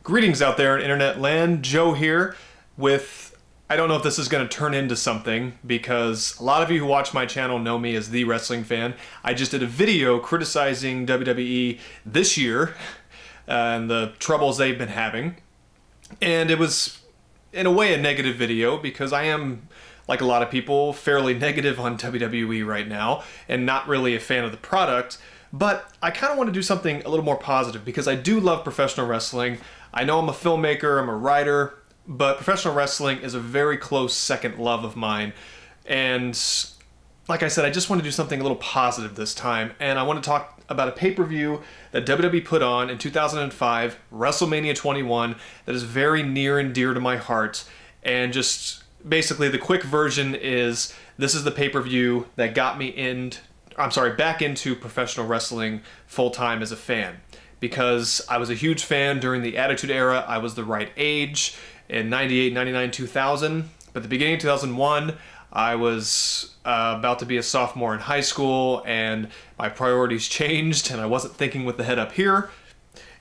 Greetings out there in internet land. Joe here with, I don't know if this is going to turn into something because a lot of you who watch my channel know me as The Wrestling Fan. I just did a video criticizing WWE this year and the troubles they've been having. And it was, in a way, a negative video because I am, like a lot of people, fairly negative on WWE right now and not really a fan of the product. But I kind of want to do something a little more positive because I do love professional wrestling. I know I'm a filmmaker, I'm a writer, but professional wrestling is a very close second love of mine. And like I said, I just want to do something a little positive this time. And I want to talk about a pay-per-view that WWE put on in 2005, WrestleMania 21, that is very near and dear to my heart. And just basically the quick version is, this is the pay-per-view that got me back into professional wrestling full-time as a fan. Because I was a huge fan during the Attitude Era. I was the right age in 98, 99, 2000. But at the beginning of 2001, I was about to be a sophomore in high school, and my priorities changed, and I wasn't thinking with the head up here.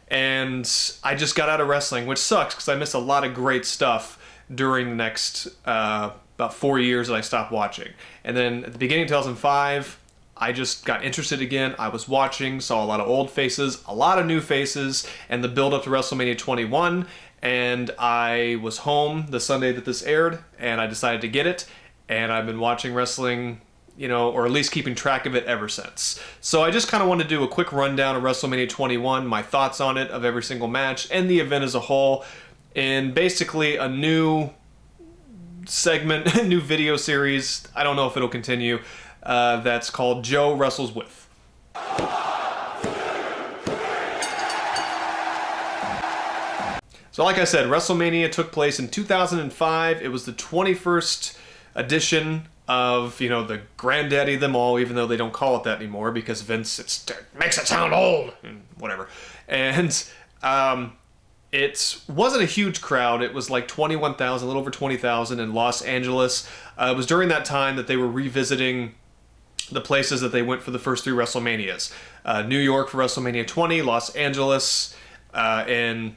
And I just got out of wrestling, which sucks because I missed a lot of great stuff during the next about 4 years that I stopped watching. And then at the beginning of 2005, I just got interested again. I was watching, saw a lot of old faces, a lot of new faces, and the build up to WrestleMania 21. And I was home the Sunday that this aired, and I decided to get it. And I've been watching wrestling, or at least keeping track of it ever since. So I just kind of want to do a quick rundown of WrestleMania 21, my thoughts on it, of every single match, and the event as a whole, and basically a new segment, a new video series. I don't know if it'll continue. That's called Joe Wrestles With. So like I said, WrestleMania took place in 2005. It was the 21st edition of, the granddaddy of them all, even though they don't call it that anymore because Vince makes it sound old and whatever. And it wasn't a huge crowd. It was like 21,000, a little over 20,000 in Los Angeles. It was during that time that they were revisiting the places that they went for the first three WrestleManias. New York for WrestleMania 20, Los Angeles, and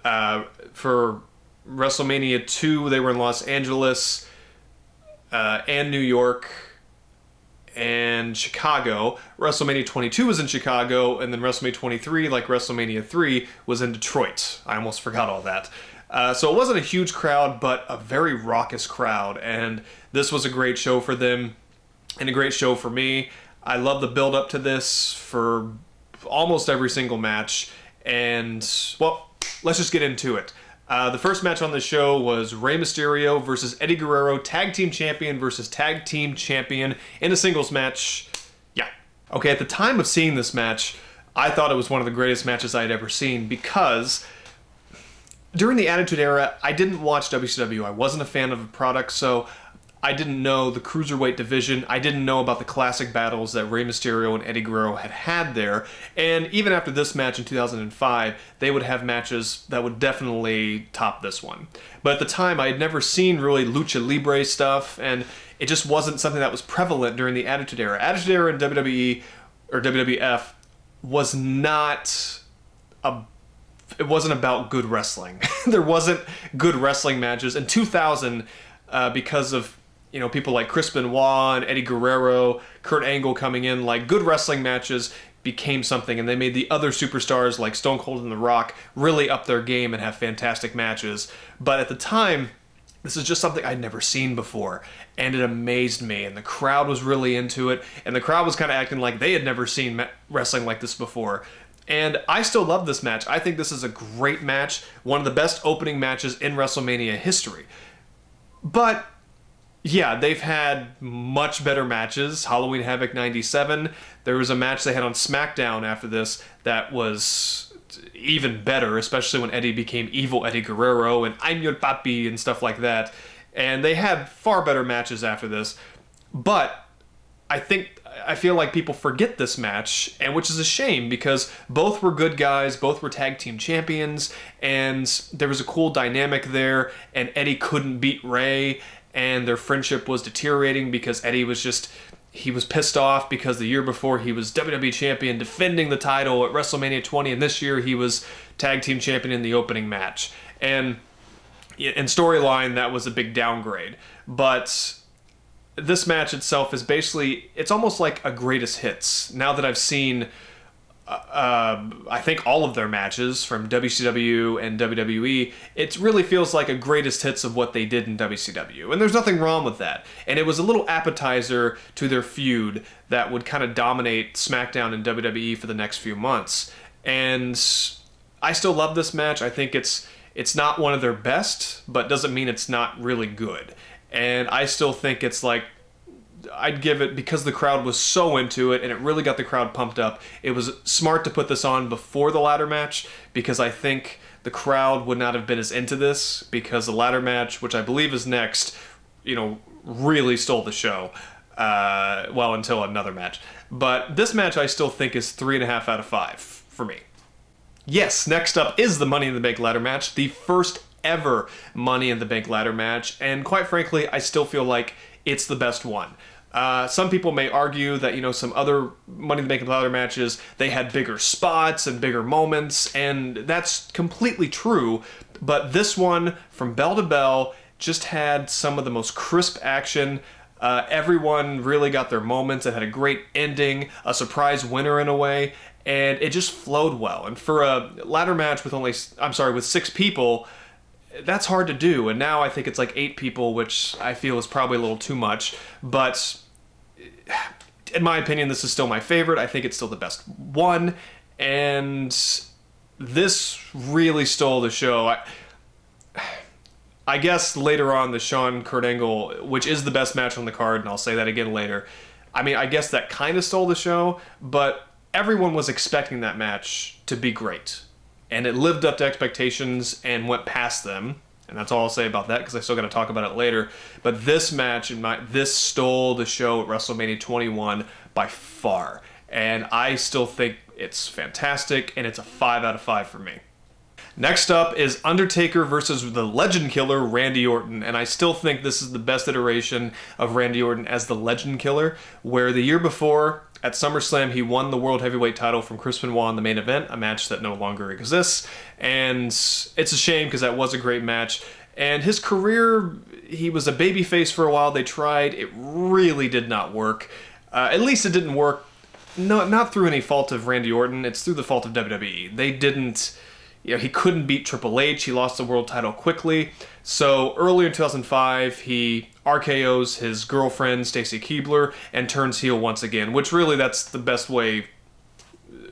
for WrestleMania 2, they were in Los Angeles and New York and Chicago. WrestleMania 22 was in Chicago, and then WrestleMania 23, like WrestleMania 3, was in Detroit. I almost forgot all that. So it wasn't a huge crowd, but a very raucous crowd, and this was a great show for them and a great show for me. I love the build up to this for almost every single match, and well, let's just get into it. The first match on the show was Rey Mysterio versus Eddie Guerrero, Tag Team Champion versus Tag Team Champion in a singles match. Yeah. Okay, at the time of seeing this match, I thought it was one of the greatest matches I had ever seen because during the Attitude Era, I didn't watch WCW. I wasn't a fan of the product, so I didn't know the Cruiserweight division. I didn't know about the classic battles that Rey Mysterio and Eddie Guerrero had there. And even after this match in 2005, they would have matches that would definitely top this one. But at the time, I had never seen really Lucha Libre stuff, and it just wasn't something that was prevalent during the Attitude Era. Attitude Era in WWE, or WWF, was not it wasn't about good wrestling. There wasn't good wrestling matches. In 2000, because of people like Chris Benoit and Eddie Guerrero, Kurt Angle coming in, like good wrestling matches became something, and they made the other superstars like Stone Cold and The Rock really up their game and have fantastic matches. But at the time, this is just something I'd never seen before, and it amazed me, and the crowd was really into it, and the crowd was kind of acting like they had never seen wrestling like this before. And I still love this match. I think this is a great match, one of the best opening matches in WrestleMania history. But yeah, they've had much better matches. Halloween Havoc 97. There was a match they had on SmackDown after this that was even better, especially when Eddie became Evil Eddie Guerrero and I'm your papi and stuff like that. And they had far better matches after this. But I feel like people forget this match, and which is a shame because both were good guys, both were tag team champions, and there was a cool dynamic there, and Eddie couldn't beat Rey, and their friendship was deteriorating because Eddie was just, he was pissed off because the year before he was WWE champion defending the title at WrestleMania 20, and this year he was tag team champion in the opening match. And in storyline, that was a big downgrade. But this match itself is basically, it's almost like a greatest hits. Now that I've seen, I think all of their matches from WCW and WWE, it really feels like a greatest hits of what they did in WCW. And there's nothing wrong with that. And it was a little appetizer to their feud that would kind of dominate SmackDown and WWE for the next few months. And I still love this match. I think it's not one of their best, but doesn't mean it's not really good. And I still think it's like, I'd give it, because the crowd was so into it and it really got the crowd pumped up, it was smart to put this on before the ladder match, because I think the crowd would not have been as into this, because the ladder match, which I believe is next, really stole the show. Well, until another match. But this match I still think is 3.5 out of 5 for me. Yes, next up is the Money in the Bank ladder match, the first ever Money in the Bank ladder match, and quite frankly, I still feel like it's the best one. Some people may argue that, some other Money in the Bank ladder matches, they had bigger spots and bigger moments, and that's completely true, but this one, from bell to bell, just had some of the most crisp action. Everyone really got their moments. It had a great ending, a surprise winner in a way, and it just flowed well. And for a ladder match with 6 people, that's hard to do. And now I think it's like 8 people, which I feel is probably a little too much. But in my opinion, this is still my favorite. I think it's still the best one. And this really stole the show. I guess later on, the Shawn Kurt Angle, which is the best match on the card, and I'll say that again later. I guess that kind of stole the show, but everyone was expecting that match to be great. And it lived up to expectations and went past them. And that's all I'll say about that, because I still got to talk about it later. But this match, this stole the show at WrestleMania 21 by far. And I still think it's fantastic, and it's a 5 out of 5 for me. Next up is Undertaker versus the Legend Killer, Randy Orton. And I still think this is the best iteration of Randy Orton as the Legend Killer, where the year before, at SummerSlam, he won the World Heavyweight title from Chris Benoit in the main event, a match that no longer exists. And it's a shame, because that was a great match. And his career, he was a babyface for a while. They tried. It really did not work. At least it didn't work, not through any fault of Randy Orton. It's through the fault of WWE. They didn't... he couldn't beat Triple H. He lost the world title quickly. So earlier in 2005, he RKO's his girlfriend, Stacy Keibler, and turns heel once again, which really, that's the best way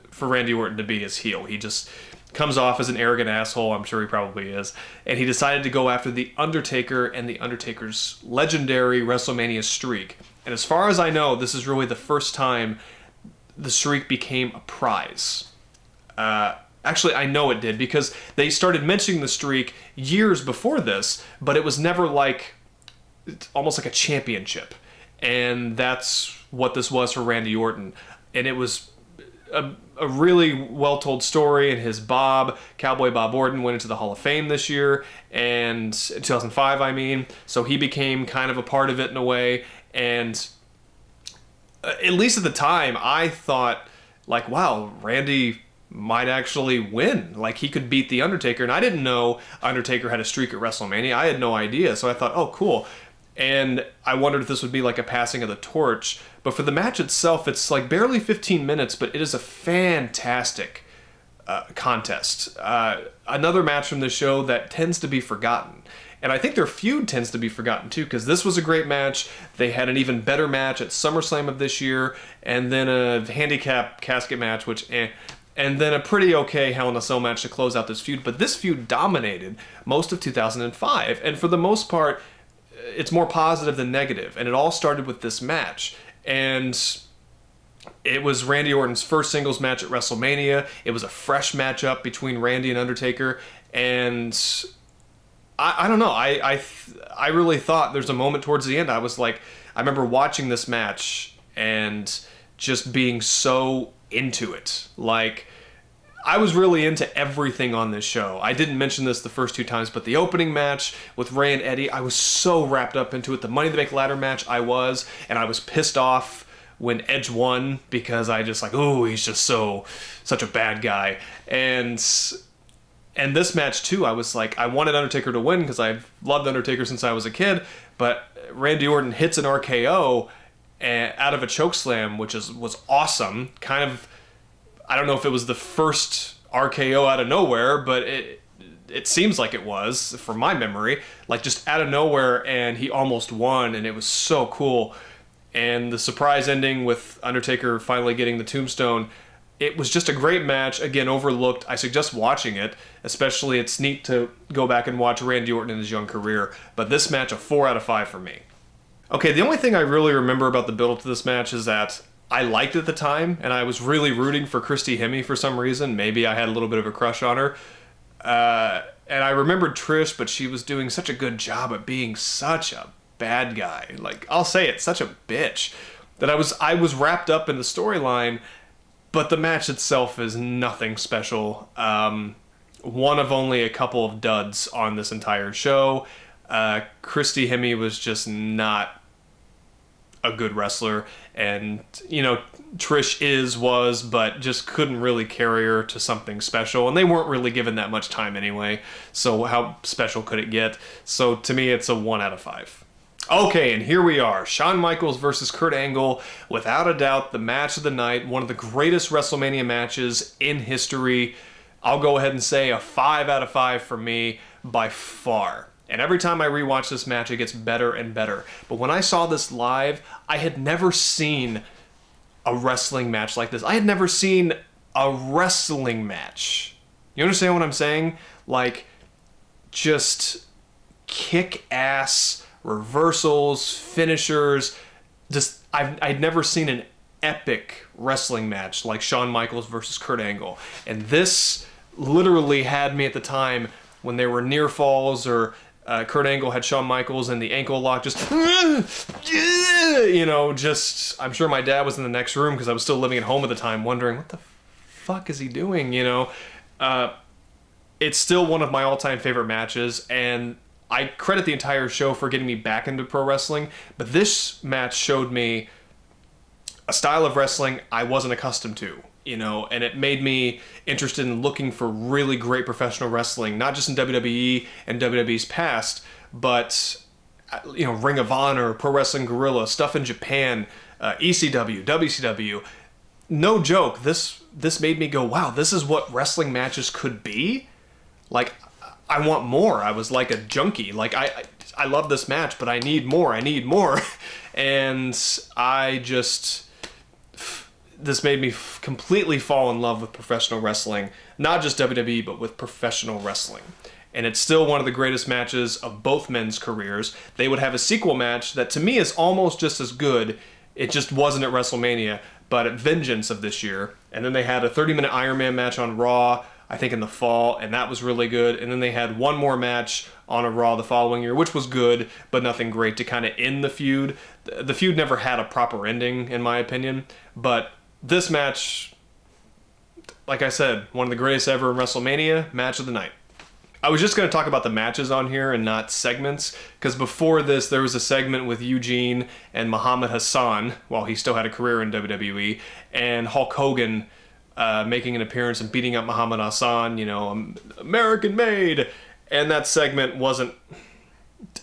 for Randy Orton to be his heel. He just comes off as an arrogant asshole. I'm sure he probably is. And he decided to go after The Undertaker and The Undertaker's legendary WrestleMania streak. And as far as I know, this is really the first time the streak became a prize. Actually, I know it did, because they started mentioning the streak years before this, but it was never almost like a championship. And that's what this was for Randy Orton. And it was a really well-told story, and his Cowboy Bob Orton, went into the Hall of Fame this year, and 2005, so he became kind of a part of it in a way. And at least at the time, I thought, wow, Randy might actually win. He could beat The Undertaker. And I didn't know Undertaker had a streak at WrestleMania. I had no idea. So I thought, oh, cool. And I wondered if this would be like a passing of the torch. But for the match itself, it's barely 15 minutes, but it is a fantastic contest. Another match from the show that tends to be forgotten. And I think their feud tends to be forgotten too, because this was a great match. They had an even better match at SummerSlam of this year, and then a handicap casket match, and then a pretty okay Hell in a Cell match to close out this feud. But this feud dominated most of 2005. And for the most part, it's more positive than negative. And it all started with this match. And it was Randy Orton's first singles match at WrestleMania. It was a fresh matchup between Randy and Undertaker. And I don't know. I really thought there's a moment towards the end. I remember watching this match and just being so into it. I was really into everything on this show. I didn't mention this the first 2 times, but the opening match with Ray and Eddie, I was so wrapped up into it. The Money in the Bank ladder match, and I was pissed off when Edge won, because I just like, oh, he's just such a bad guy. And this match too, I was like, I wanted Undertaker to win because I've loved Undertaker since I was a kid, but Randy Orton hits an RKO out of a chokeslam, which was awesome. Kind of, I don't know if it was the first RKO out of nowhere, but it seems like it was, from my memory, like just out of nowhere, and he almost won, and it was so cool. And the surprise ending with Undertaker finally getting the tombstone, it was just a great match. Again, overlooked. I suggest watching it, especially it's neat to go back and watch Randy Orton in his young career. But this match, a 4 out of 5 for me. Okay, the only thing I really remember about the build-up to this match is that I liked it at the time, and I was really rooting for Christy Hemme for some reason. Maybe I had a little bit of a crush on her. And I remembered Trish, but she was doing such a good job at being such a bad guy. Like, I'll say it, such a bitch. That I was wrapped up in the storyline, but the match itself is nothing special. One of only a couple of duds on this entire show. Christy Hemme was just not a good wrestler, and Trish was, but just couldn't really carry her to something special, and they weren't really given that much time anyway, so how special could it get? So to me, it's a 1 out of 5. Okay, and here we are, Shawn Michaels versus Kurt Angle, without a doubt the match of the night, one of the greatest WrestleMania matches in history. I'll go ahead and say a 5 out of 5 for me by far. And every time I rewatch this match, it gets better and better. But when I saw this live, I had never seen a wrestling match like this. I had never seen a wrestling match. You understand what I'm saying? Like, just kick-ass reversals, finishers. Just, I'd never seen an epic wrestling match like Shawn Michaels versus Kurt Angle. And this literally had me at the time when there were near falls, or Kurt Angle had Shawn Michaels and the ankle lock, just, I'm sure my dad was in the next room because I was still living at home at the time, wondering, what the fuck is he doing, It's still one of my all-time favorite matches, and I credit the entire show for getting me back into pro wrestling, but this match showed me a style of wrestling I wasn't accustomed to. And it made me interested in looking for really great professional wrestling, not just in WWE and WWE's past, but, Ring of Honor, Pro Wrestling Guerrilla, stuff in Japan, ECW, WCW. No joke, this made me go, wow, this is what wrestling matches could be? Like, I want more. I was like a junkie. Like, I love this match, but I need more. And this made me completely fall in love with professional wrestling, not just WWE, but with professional wrestling. And it's still one of the greatest matches of both men's careers. They would have a sequel match that to me is almost just as good. It just wasn't at WrestleMania, but at Vengeance of this year. And then they had a 30-minute Iron Man match on Raw, I think in the fall, and that was really good. And then they had one more match on a Raw the following year, which was good, but nothing great to kind of end the feud. The feud never had a proper ending, in my opinion, but this match, like I said, one of the greatest ever in WrestleMania, match of the night. I was just going to talk about the matches on here and not segments, because before this there was a segment with Eugene and Muhammad Hassan, while he still had a career in WWE, and Hulk Hogan making an appearance and beating up Muhammad Hassan, American made, and that segment wasn't,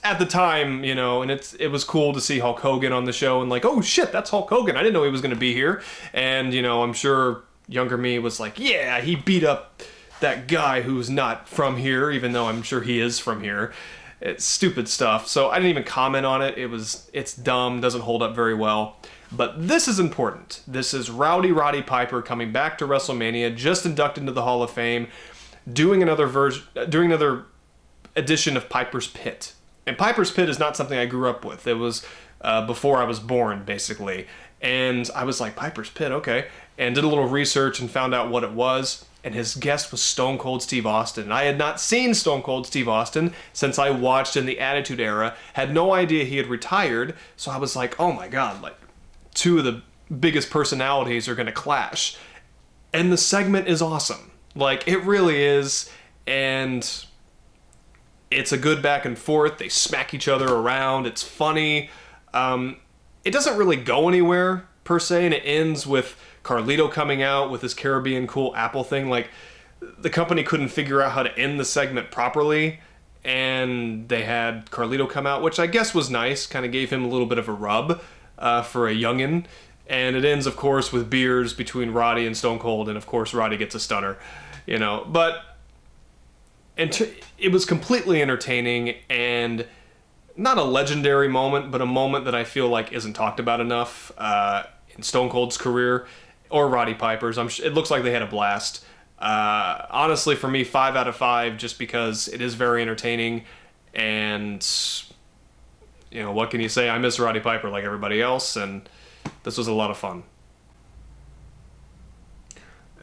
at the time, and it was cool to see Hulk Hogan on the show, and like, oh shit, that's Hulk Hogan. I didn't know he was going to be here. And, I'm sure younger me was like, yeah, he beat up that guy who's not from here, even though I'm sure he is from here. It's stupid stuff. So I didn't even comment on it. It's dumb, doesn't hold up very well. But this is important. This is Rowdy Roddy Piper coming back to WrestleMania, just inducted into the Hall of Fame, doing another edition of Piper's Pit. And Piper's Pit is not something I grew up with. It was before I was born, basically. And I was like, Piper's Pit, okay. And did a little research and found out what it was. And his guest was Stone Cold Steve Austin. And I had not seen Stone Cold Steve Austin since I watched in the Attitude Era. Had no idea he had retired. So I was like, oh my God, like, two of the biggest personalities are going to clash. And the segment is awesome. Like, it really is. And it's a good back and forth. They smack each other around. It's funny. It doesn't really go anywhere. per se, and it ends with Carlito coming out with his Caribbean cool apple thing. Like, the company couldn't figure out how to end the segment properly, and they had Carlito come out, which I guess was nice, kind of gave him a little bit of a rub for a youngin'. And it ends, of course, with beers between Roddy and Stone Cold, and of course Roddy gets a stunner, you know. But it was completely entertaining, and not a legendary moment, but a moment that I feel like isn't talked about enough in Stone Cold's career, or Roddy Piper's. It looks like they had a blast. Honestly, for me, 5 out of 5, just because it is very entertaining, and, you know, what can you say? I miss Roddy Piper like everybody else, and this was a lot of fun.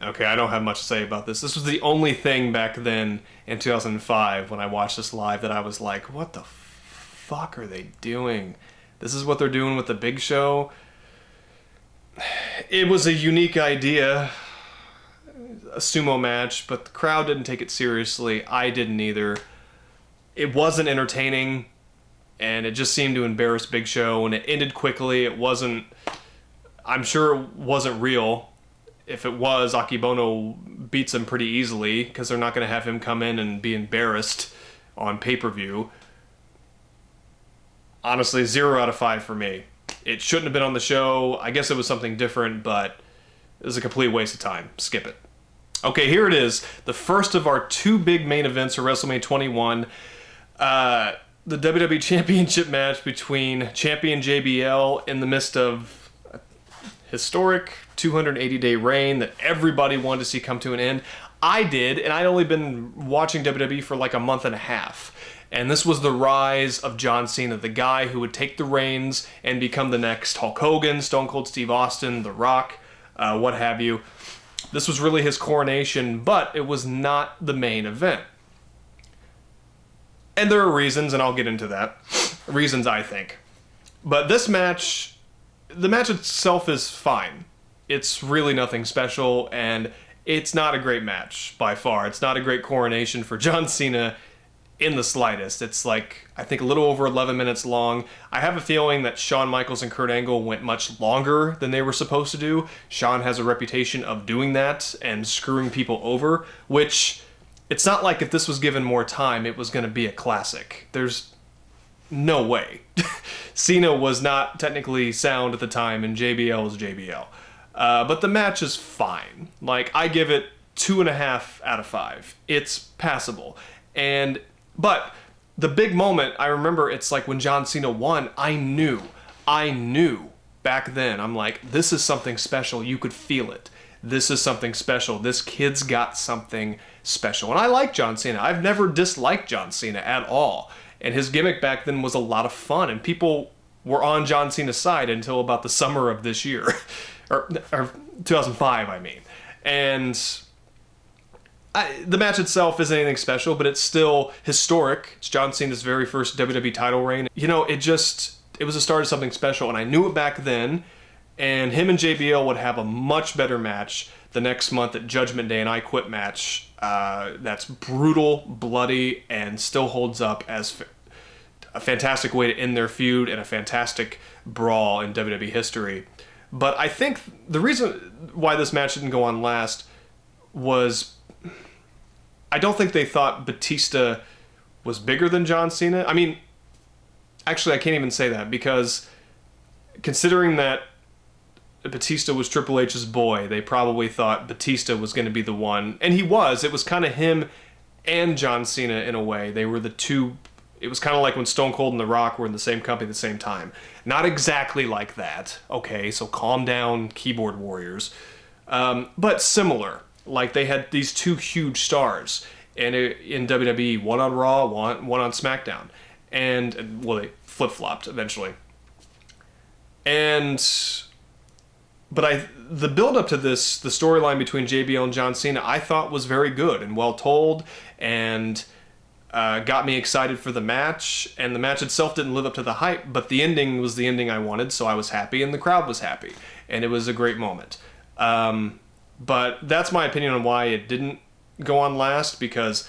Okay, I don't have much to say about this. This was the only thing back then in 2005 when I watched this live that I was like, what the fuck are they doing? This is what they're doing with the Big Show? It was a unique idea, a sumo match, but the crowd didn't take it seriously. I didn't either. It wasn't entertaining, and it just seemed to embarrass Big Show, and it ended quickly. It wasn't... I'm sure it wasn't real. If it was, Akebono beats him pretty easily, because they're not going to have him come in and be embarrassed on pay-per-view. Honestly, 0 out of 5 for me. It shouldn't have been on the show. I guess it was something different, but it was a complete waste of time. Skip it. Okay, here it is. The first of our 2 big main events for WrestleMania 21. The WWE Championship match between champion JBL in the midst of a historic 280-day reign that everybody wanted to see come to an end. I did, and I'd only been watching WWE for like a month and a half. And this was the rise of John Cena, the guy who would take the reins and become the next Hulk Hogan, Stone Cold Steve Austin, The Rock, what have you. This was really his coronation, but it was not the main event. And there are reasons, and I'll get into that. Reasons, I think. But this match, the match itself is fine. It's really nothing special, and it's not a great match by far. It's not a great coronation for John Cena in the slightest. It's like, I think, a little over 11 minutes long. I have a feeling that Shawn Michaels and Kurt Angle went much longer than they were supposed to do. Shawn has a reputation of doing that and screwing people over, which, it's not like if this was given more time, it was going to be a classic. There's no way. Cena was not technically sound at the time, and JBL is JBL. But the match is fine. Like, I give it 2.5 out of 5. It's passable. But the big moment, I remember, it's like when John Cena won, I knew back then, I'm like, this is something special. You could feel it. This is something special. This kid's got something special. And I like John Cena. I've never disliked John Cena at all. And his gimmick back then was a lot of fun. And people were on John Cena's side until about the summer of this year. or 2005, I mean. And the match itself isn't anything special, but it's still historic. It's John Cena's very first WWE title reign. You know, it was a start of something special, and I knew it back then, and him and JBL would have a much better match the next month at Judgment Day, an I Quit match that's brutal, bloody, and still holds up as a fantastic way to end their feud and a fantastic brawl in WWE history. But I think the reason why this match didn't go on last was, I don't think they thought Batista was bigger than John Cena. I mean, actually, I can't even say that, because considering that Batista was Triple H's boy, they probably thought Batista was going to be the one. And he was. It was kind of him and John Cena in a way. They were the two. It was kind of like when Stone Cold and The Rock were in the same company at the same time. Not exactly like that. Okay, so calm down, keyboard warriors. But similar. Like, they had these two huge stars in WWE, one on Raw, one on SmackDown. And, well, they flip-flopped eventually. But the build-up to this, the storyline between JBL and John Cena, I thought was very good and well told, and got me excited for the match. And the match itself didn't live up to the hype, but the ending was the ending I wanted, so I was happy, and the crowd was happy. And it was a great moment. But that's my opinion on why it didn't go on last, because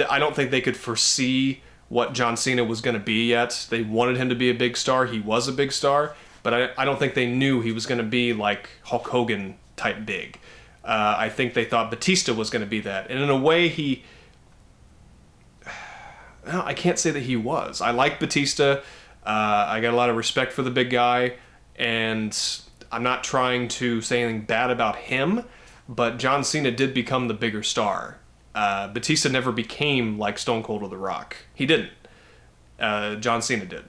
I don't think they could foresee what John Cena was going to be yet. They wanted him to be a big star. He was a big star. But but I don't think they knew he was going to be like Hulk Hogan type big. I think they thought Batista was going to be that. And in a way, I can't say that he was. I like Batista. I got a lot of respect for the big guy. And I'm not trying to say anything bad about him, but John Cena did become the bigger star. Batista never became like Stone Cold or The Rock. He didn't. John Cena did.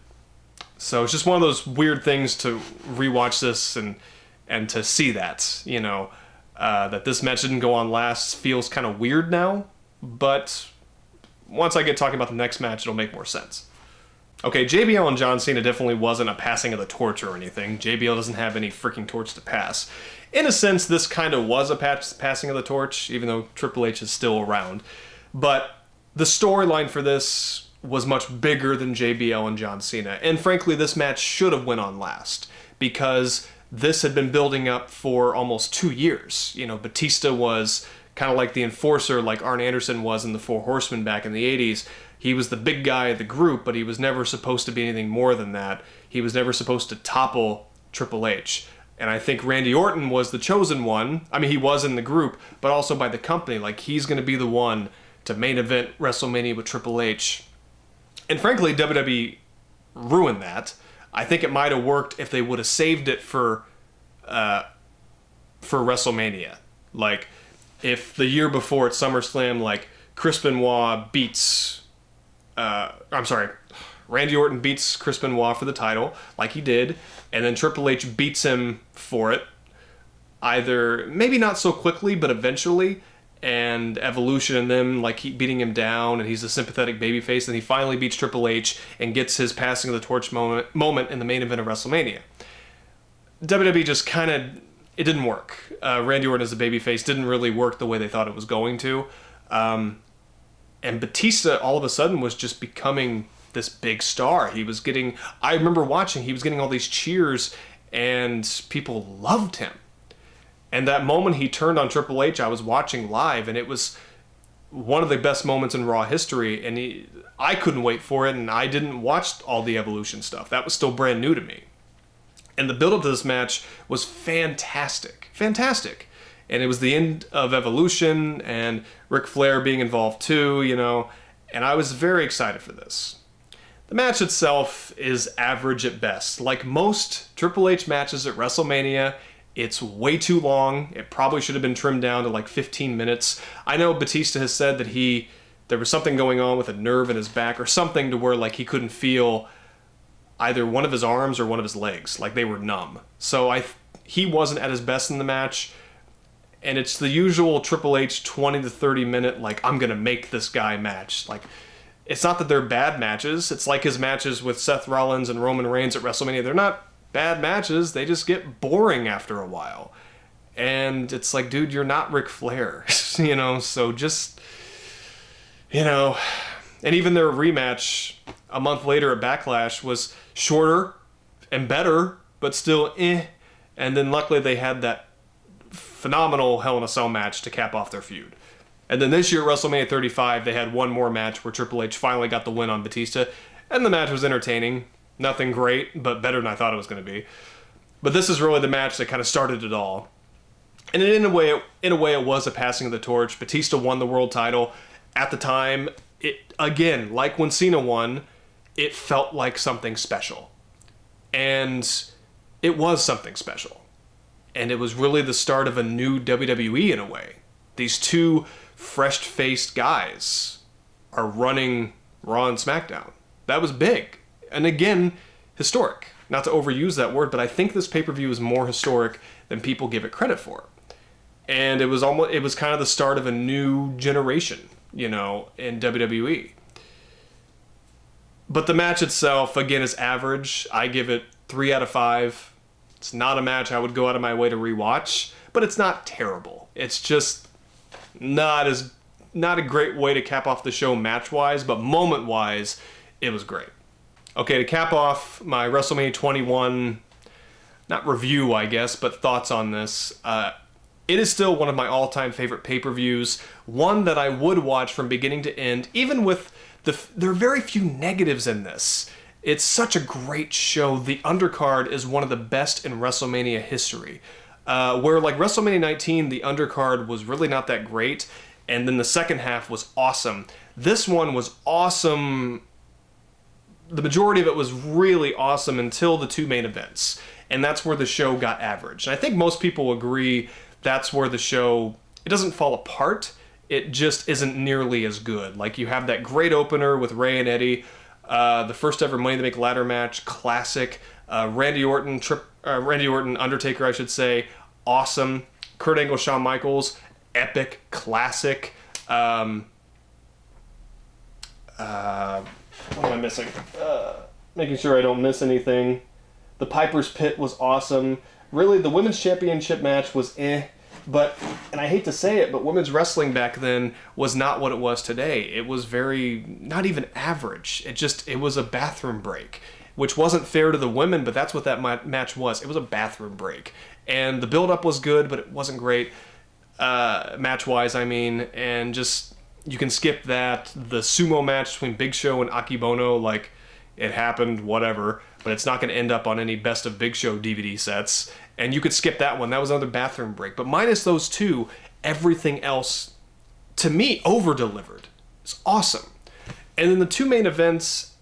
So it's just one of those weird things to rewatch this and to see that, that this match didn't go on last feels kind of weird now, but once I get talking about the next match, it'll make more sense. Okay, JBL and John Cena definitely wasn't a passing of the torch or anything. JBL doesn't have any freaking torch to pass. In a sense, this kind of was a passing of the torch, even though Triple H is still around. But the storyline for this was much bigger than JBL and John Cena. And frankly, this match should have went on last, because this had been building up for almost 2 years. Batista was kind of like the enforcer, like Arn Anderson was in the Four Horsemen back in the 80s. He was the big guy of the group, but he was never supposed to be anything more than that. He was never supposed to topple Triple H. And I think Randy Orton was the chosen one. I mean, he was in the group, but also by the company. Like, he's going to be the one to main event WrestleMania with Triple H. And frankly, WWE ruined that. I think it might have worked if they would have saved it for WrestleMania. Like, if the year before at SummerSlam, like, Chris Benoit beats... Randy Orton beats Chris Benoit for the title, like he did, and then Triple H beats him for it. Either, maybe not so quickly, but eventually, and Evolution and them, like, keep beating him down, and he's a sympathetic babyface, and he finally beats Triple H and gets his passing of the torch moment in the main event of WrestleMania. WWE just kind of, it didn't work. Randy Orton as a babyface didn't really work the way they thought it was going to. And Batista all of a sudden was just becoming this big star. He was getting, I remember watching, he was getting all these cheers and people loved him. And that moment he turned on Triple H, I was watching live, and it was one of the best moments in Raw history, and I couldn't wait for it, and I didn't watch all the Evolution stuff. That was still brand new to me. And the build-up to this match was fantastic. Fantastic. And it was the end of Evolution, and Ric Flair being involved too, and I was very excited for this. The match itself is average at best. Like most Triple H matches at WrestleMania, it's way too long. It probably should have been trimmed down to like 15 minutes. I know Batista has said that there was something going on with a nerve in his back or something to where like he couldn't feel either one of his arms or one of his legs. Like they were numb. So he wasn't at his best in the match. And it's the usual Triple H 20 to 30 minute, like, I'm going to make this guy match. Like, it's not that they're bad matches. It's like his matches with Seth Rollins and Roman Reigns at WrestleMania. They're not bad matches. They just get boring after a while. And it's like, dude, you're not Ric Flair. So just, and even their rematch a month later at Backlash was shorter and better, but still And then luckily they had that phenomenal Hell in a Cell match to cap off their feud. And then this year at WrestleMania 35, they had one more match where Triple H finally got the win on Batista, and the match was entertaining. Nothing great, but better than I thought it was going to be. But this is really the match that kind of started it all. And in a way, it was a passing of the torch. Batista won the world title. At the time, again, like when Cena won, it felt like something special. And it was something special. And it was really the start of a new WWE in a way. These two fresh-faced guys are running Raw and SmackDown. That was big. And again, historic. Not to overuse that word, but I think this pay-per-view is more historic than people give it credit for. And it was kind of the start of a new generation, in WWE. But the match itself, again, is average. I give it 3 out of 5. It's not a match I would go out of my way to rewatch, but it's not terrible. It's just not a great way to cap off the show match-wise, but moment-wise, it was great. Okay, to cap off my WrestleMania 21, not review, I guess, but thoughts on this. It is still one of my all-time favorite pay-per-views, one that I would watch from beginning to end, even with there are very few negatives in this. It's such a great show. The undercard is one of the best in WrestleMania history. Where like WrestleMania 19, the undercard was really not that great, and then the second half was awesome. This one was awesome. The majority of it was really awesome until the two main events, and that's where the show got average. And I think most people agree that's where the show, it doesn't fall apart, it just isn't nearly as good. Like, you have that great opener with Ray and Eddie, the first ever Money in the Bank ladder match, classic. Randy Orton, Undertaker, I should say, awesome. Kurt Angle, Shawn Michaels, epic, classic. What am I missing? Making sure I don't miss anything. The Piper's Pit was awesome. Really, the Women's Championship match was but, and I hate to say it, but women's wrestling back then was not what it was today. It was very, not even average. It was a bathroom break, which wasn't fair to the women, but that's what that match was. It was a bathroom break. And the build-up was good, but it wasn't great, match-wise, I mean, and just, you can skip that. The sumo match between Big Show and Akibono, like, it happened, whatever, but it's not going to end up on any Best of Big Show DVD sets, and you could skip that one. That was another bathroom break. But minus those two, everything else, to me, over-delivered. It's awesome. And then the two main events,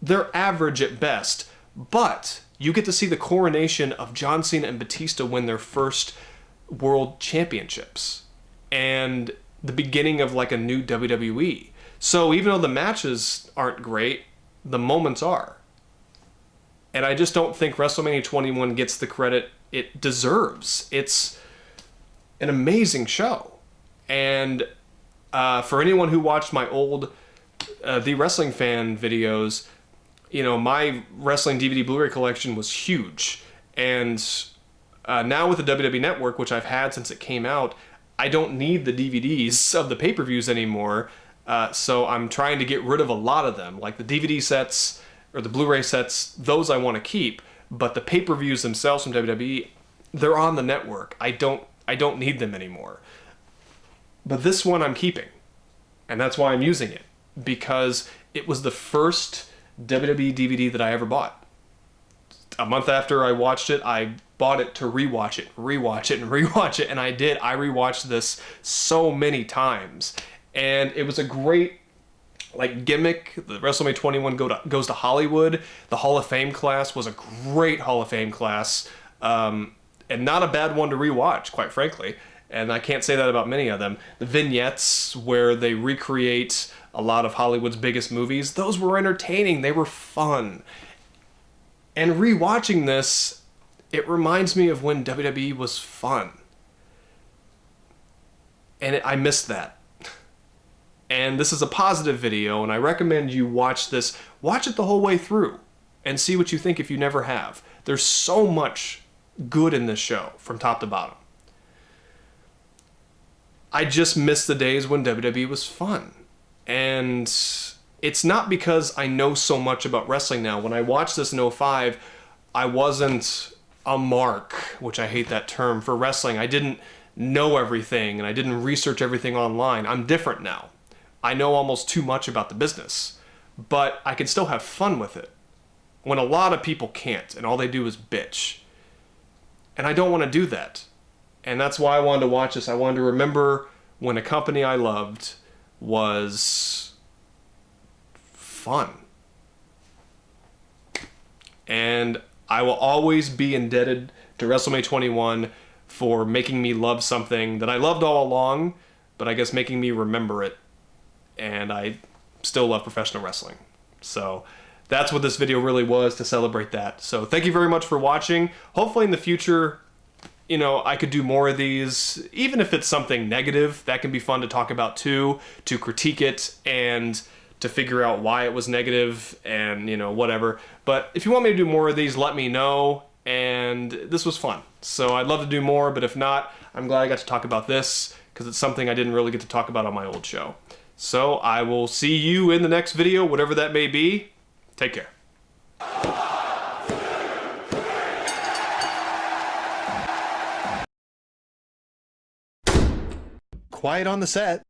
they're average at best, but you get to see the coronation of John Cena and Batista win their first world championships, and the beginning of like a new WWE. So even though the matches aren't great, the moments are. And I just don't think WrestleMania 21 gets the credit it deserves. It's an amazing show. And for anyone who watched my old The Wrestling Fan videos, you know, my wrestling DVD Blu-ray collection was huge. And now with the WWE Network, which I've had since it came out, I don't need the DVDs of the pay-per-views anymore. So I'm trying to get rid of a lot of them. Like the DVD sets or the Blu-ray sets, those I want to keep. But the pay-per-views themselves from WWE, they're on the network. I don't need them anymore. But this one I'm keeping. And that's why I'm using it. Because it was the first WWE DVD that I ever bought. A month after I watched it, I bought it to rewatch it, and I did. I rewatched this so many times. And it was a great, like, gimmick. The WrestleMania 21 goes to Hollywood. The Hall of Fame class was a great Hall of Fame class, and not a bad one to rewatch, quite frankly. And I can't say that about many of them. The vignettes where they recreate a lot of Hollywood's biggest movies, those were entertaining. They were fun. And rewatching this, it reminds me of when WWE was fun. And I missed that. And this is a positive video, and I recommend you watch this. Watch it the whole way through and see what you think if you never have. There's so much good in this show from top to bottom. I just miss the days when WWE was fun. And it's not because I know so much about wrestling now. When I watched this in 2005, I wasn't a mark, which I hate that term, for wrestling. I didn't know everything, and I didn't research everything online. I'm different now. I know almost too much about the business, but I can still have fun with it when a lot of people can't, and all they do is bitch. And I don't want to do that. And that's why I wanted to watch this. I wanted to remember when a company I loved was fun. And I will always be indebted to WrestleMania 21 for making me love something that I loved all along, but I guess making me remember it. And I still love professional wrestling. So that's what this video really was, to celebrate that. So thank you very much for watching. Hopefully in the future, you know, I could do more of these, even if it's something negative. That can be fun to talk about too, to critique it and to figure out why it was negative and, you know, whatever. But if you want me to do more of these, let me know. And this was fun. So I'd love to do more, but if not, I'm glad I got to talk about this because it's something I didn't really get to talk about on my old show. So I will see you in the next video, whatever that may be. Take care. Quiet on the set.